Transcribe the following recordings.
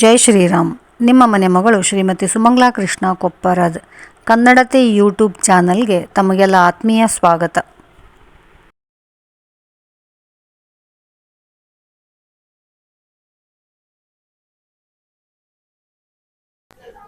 ಜೈ ಶ್ರೀರಾಮ್. ನಿಮ್ಮ ಮನೆ ಮಗಳು ಶ್ರೀಮತಿ ಸುಮಂಗ್ಲಾ ಕೃಷ್ಣ ಕೊಪ್ಪರದ್ ಕನ್ನಡತೆ ಯೂಟ್ಯೂಬ್ ಚಾನಲ್ಗೆ ತಮಗೆಲ್ಲ ಆತ್ಮೀಯ ಸ್ವಾಗತ.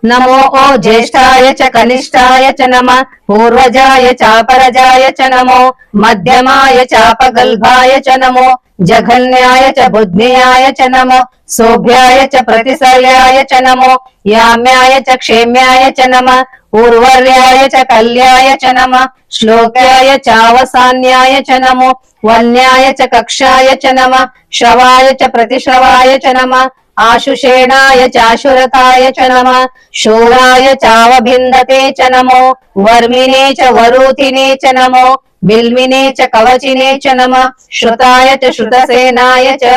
नमो ओ ज्येष्ठाय च कनिष्ठाय च नमः पूर्वजाय चापरजाय च नमो मध्यमाय चापगल्भाय च नमो जघन्याय च बुद्ध्याय च नमो सोभ्याय च प्रतिसर्याय च नमो याम्याय च क्षेम्याय च नमः उर्वर्याय च कल्याय च नमः श्लोक्याय चावसान्याय च नमो वन्याय च कक्षाय च नमः श्रवाय च प्रतिश्रवाय च नमः आशुषेणाय चाशुरताय च नमः शूराय चावभिन्दते च नमो वर्मिने च वरूथिने च नमो बिल्मिने च कवचिने च नमः श्रुताय च श्रुतसेनाय च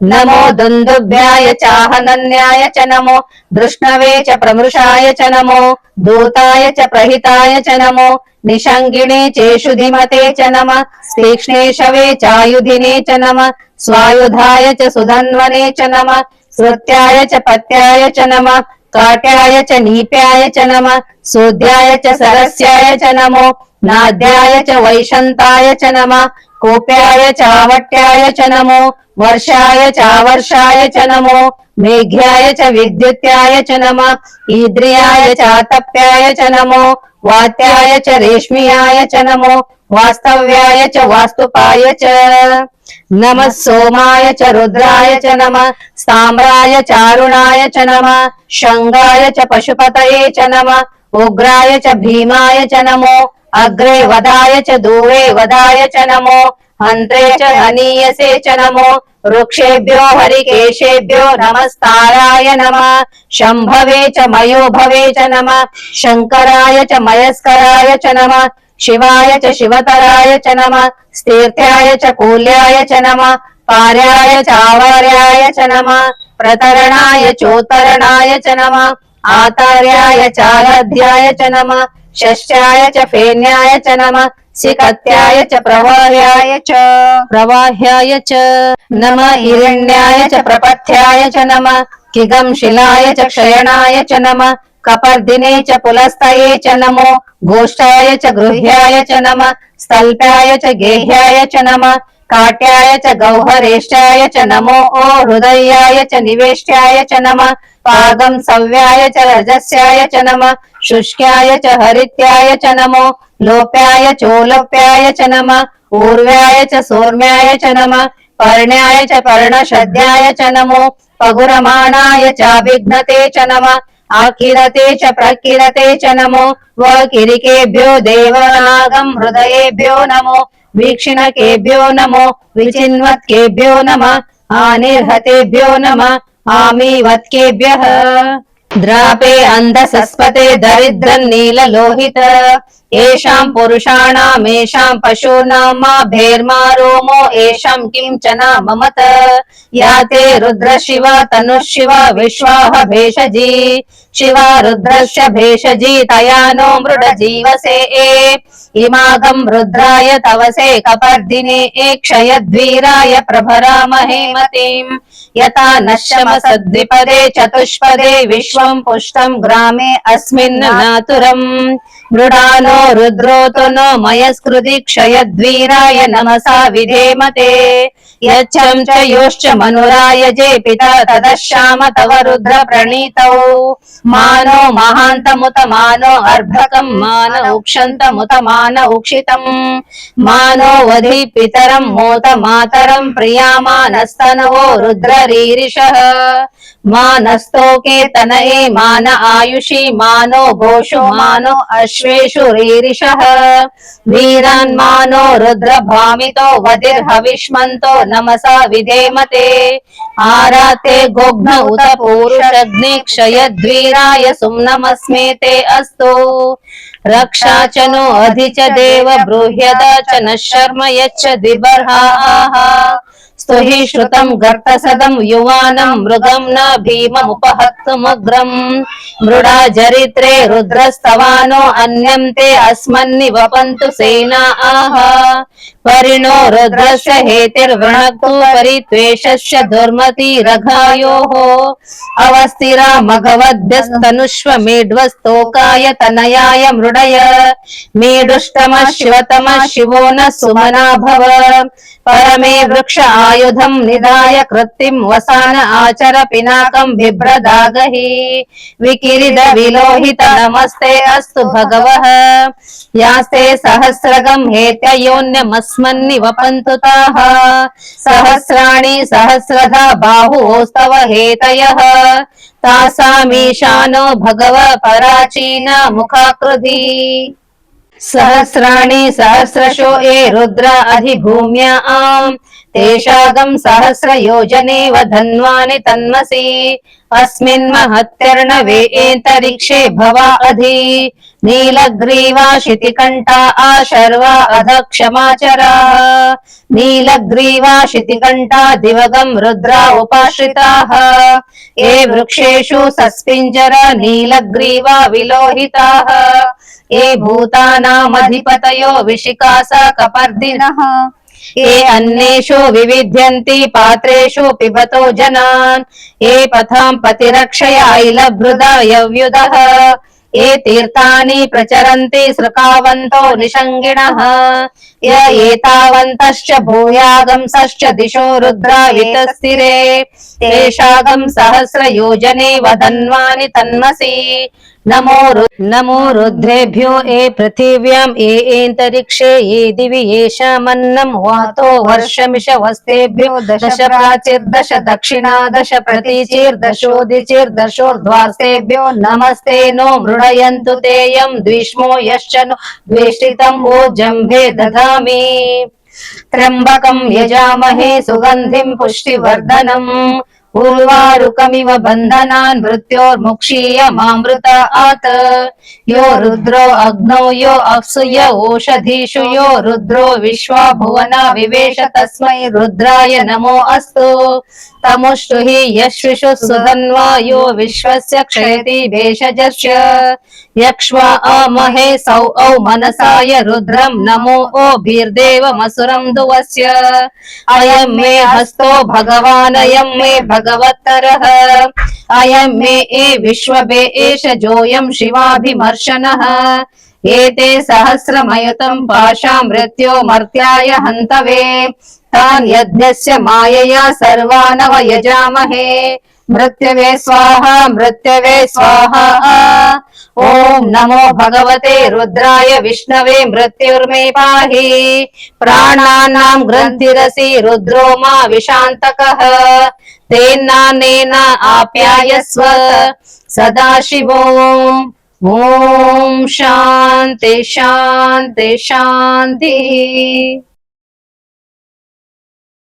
नमो दुन्दुभ्याय चाहनन्याय च नमो दृष्णवे च प्रमृषाय च नमो दूताय च प्रहिताय च नमो निषङ्गिणे चेषुधिमते च नमः तीक्ष्णेशवे चायुधिने च नमः स्वायुधाय च सुधन्वने च नमः श्रुत्याय च पत्याय च नमः काट्याय च नीप्याय च नमः सूद्याय च सरस्याय च नमो नाद्याय च वैशन्ताय च नमः कोप्याय चावट्याय च नमो वर्षाय चावर्षाय च नमो मेघ्याय च विद्युत्याय च नमः ईद्रियाय चातप्याय च नमो वात्याय च रेश्मियाय च नमो वास्तव्याय च वास्तुपाय च नमः सोमाय च रुद्राय च नमः साम्राय चारुणाय च नमः शंगाय च पशुपतये च नमः उग्राय च भीमाय च नमो अग्रे वदाय च दूरे वदाय च नमो हन्त्रे च हनीयसे च नमो वृक्षेभ्यो हरिकेशेभ्यो नमस्ताराय नमः शम्भवे च मयोभवे च नमः शंकराय च मयस्कराय च नमः शिवाय च शिवतराय च नमः स्तीर्थ्याय च कूल्याय च नमः पार्याय च आवार्याय च नमः प्रतरणाय चोत्तरणाय च नमः आतार्याय चालध्याय च नमः षष्ट्याय च फेन्याय च नमः सिकत्याय च प्रवाह्याय च नमः हिरण्याय च प्रपथ्याय च नमः किगंशिलाय च क्षयणाय च नमः कपर्दिने च पुलस्तये च नमो गोष्ठाय च गृह्याय च नमः स्थल्प्याय च गेह्याय च नमः काट्याय च गौहरेष्ठाय च नमो ओ हृदयाय च निवेष्ट्याय च नमः पागं सव्याय च रजस्याय च नमः शुष्क्याय च हरित्याय च नमो लोप्याय चोलोप्याय च नमः ऊर्व्याय च सोर्म्याय च नमः पर्ण्याय च पर्णशद्याय च नमो पगुरमाणाय चाभिघ्नते च नमः आकिरते च प्रकिरते च नमो वकिरिकेभ्यो देवनागं हृदयेभ्यो नमो वीक्षिणकेभ्यो नमो विचिन्वत्केभ्यो नमः आनिर्हतेभ्यो नमः आमीवत्केभ्यः द्रापे अन्धसस्पते दरिद्रं नीललोहित येषां पुरुषाणामेषां पशूनां मा भेर्मा रोमो येषां किंचन ममत या ते रुद्रशिवा तनुशिवा विश्वाह भेषजी शिवा रुद्रस्य भेषजी तया नो मृड जीवसे इमागं रुद्राय तवसे कपर्दिने क्षयद्वीराय प्रभरामहे मतिम् यथा नश्यमसद्विपदे चतुष्पदे विश्वं पुष्टं ग्रामे अस्मिन् नातुरम् मृडानो रुद्रोतो नो मयस्कृति क्षयद्वीराय नमसा विधेमते यच्छं च योश्च मनुरायजे पिता तदश्याम तव रुद्र प्रणीतौ मानो महान्तमुत मानो अर्भकं मान उक्षन्तमुत मान उक्षितम् मानो वधि पितरं मोत मातरं प्रियामानस्तनवो रुद्ररीरिषः मानस्तोके तनये मान आयुषी मानो गोषु मानो अश्वेषु रीरिषः वीरान् मानो रुद्र भामितो वधिर्हविष्मन्तो नमसा विधेमते आराते गोघ्न उत पूरुषग्ने क्षयद्वीराय सुम्नमस्मेते अस्तु रक्षा च नो अधि च देव ब्रूह्यदा च न शर्म यच्च द्विबर्हाः स्तुहि श्रुतं गर्तसदं युवानं मृगं न भीममुपहर्तुमग्रम् मृडा जरित्रे रुद्रस्तवानो अन्यं ते अस्मन्निवपन्तु सेनाः परिणो रुद्रस्य हेतिर्वृणक्तु परित्वेषस्य दुर्मतिरघायोः अवस्थिरा मघवद्भ्यस्तनुष्व मेढ्वस्तोकाय तनयाय मृडय मेढुष्टमः शिवतमः शिवो न सुमना भव परमे वृक्ष आयुधं निधाय कृत्तिं वसान आचर पिनाकं बिभ्रदागहि विकिरिद विलोहित नमस्ते अस्तु भगवः यास्ते सहस्रगं हेत्ययोन्यमस्मन्नि वपन्तु ताः सहस्राणि सहस्रधा बाहुस्तव हेतयः तासामीशानो भगव पराचीना मुखाकृति सहस्राणि सहस्रशो ये रुद्र अधिभूम्या आम् तेषागं सहस्रयोजनेव धन्वानि तन्मसि अस्मिन् महत्यर्णवे एन्तरिक्षे भवा अधि नीलग्रीवा शितिकण्ठा आशर्वा अधक्षमाचराः नीलग्रीवा शितिकण्ठा दिवगं रुद्रा उपाश्रिताः ये वृक्षेषु सस्पिञ्जर नीलग्रीवा विलोहिताः ये भूतानामधिपतयो विशिकासा कपर्दिनः ये अन्येषु विविध्यन्ति पात्रेषु पिबतो जनान् ये पथां पतिरक्षयाैलभृदा यव्युधः ये तीर्थानि प्रचरन्ति सृकावन्तो निषङ्गिणः य एतावन्तश्च भूयागंसश्च दिशो रुद्रा वितस्तिरे तेषागं सहस्रयोजने वधन्वानि तन्मसि नमो रुद्रेभ्यो ये पृथिव्यां ये एन्तरिक्षे ये दिवि येषामन्नं वातो वर्षमिषवस्तेभ्यो दश प्राचीर्दश दक्षिणा दश प्रतीचिर्दशोदिचिर्दशोर्ध्वास्तेभ्यो नमस्ते नो मृडयन्तु तेयं द्विष्मो यश्च नो द्वेष्टितं वो जम्भे दधामि त्र्यम्बकं यजामहे सुगन्धिं पुष्टिवर्धनम् उर्वारुकमिव बन्धनान् मृत्योर्मुक्षीयमामृतात् यो रुद्रो अग्नौ यो अप्सु य ओषधीषु यो रुद्रो विश्वा भुवना विवेश तस्मै रुद्राय नमो अस्तु तमुष्टु हि यश्विषु सुधन्वा यो विश्वस्य क्षयति भेषजस्य यक्ष्वा अमहे सौ औ मनसाय रुद्रं नमो ओभिर्देवमसुरं दुवस्य अयं मे हस्तो भगवानयं मे भगवत्तरः अयं मे ए विश्वभे एष जोऽयं शिवाभिमर्शनः एते सहस्रमयुतं पाशा मृत्यो मर्त्याय हन्तवे तान् यज्ञस्य मायया सर्वानव यजामहे मृत्यवे स्वाहा ओम नमो भगवते रुद्राय विष्णवे मृत्युर्मे पाहि प्राणानां ग्रन्थिरसि रुद्रो मा विशान्तकः तेनानेन आप्यायस्व सदाशिवो ओम शान्ति शान्ति शान्तिः।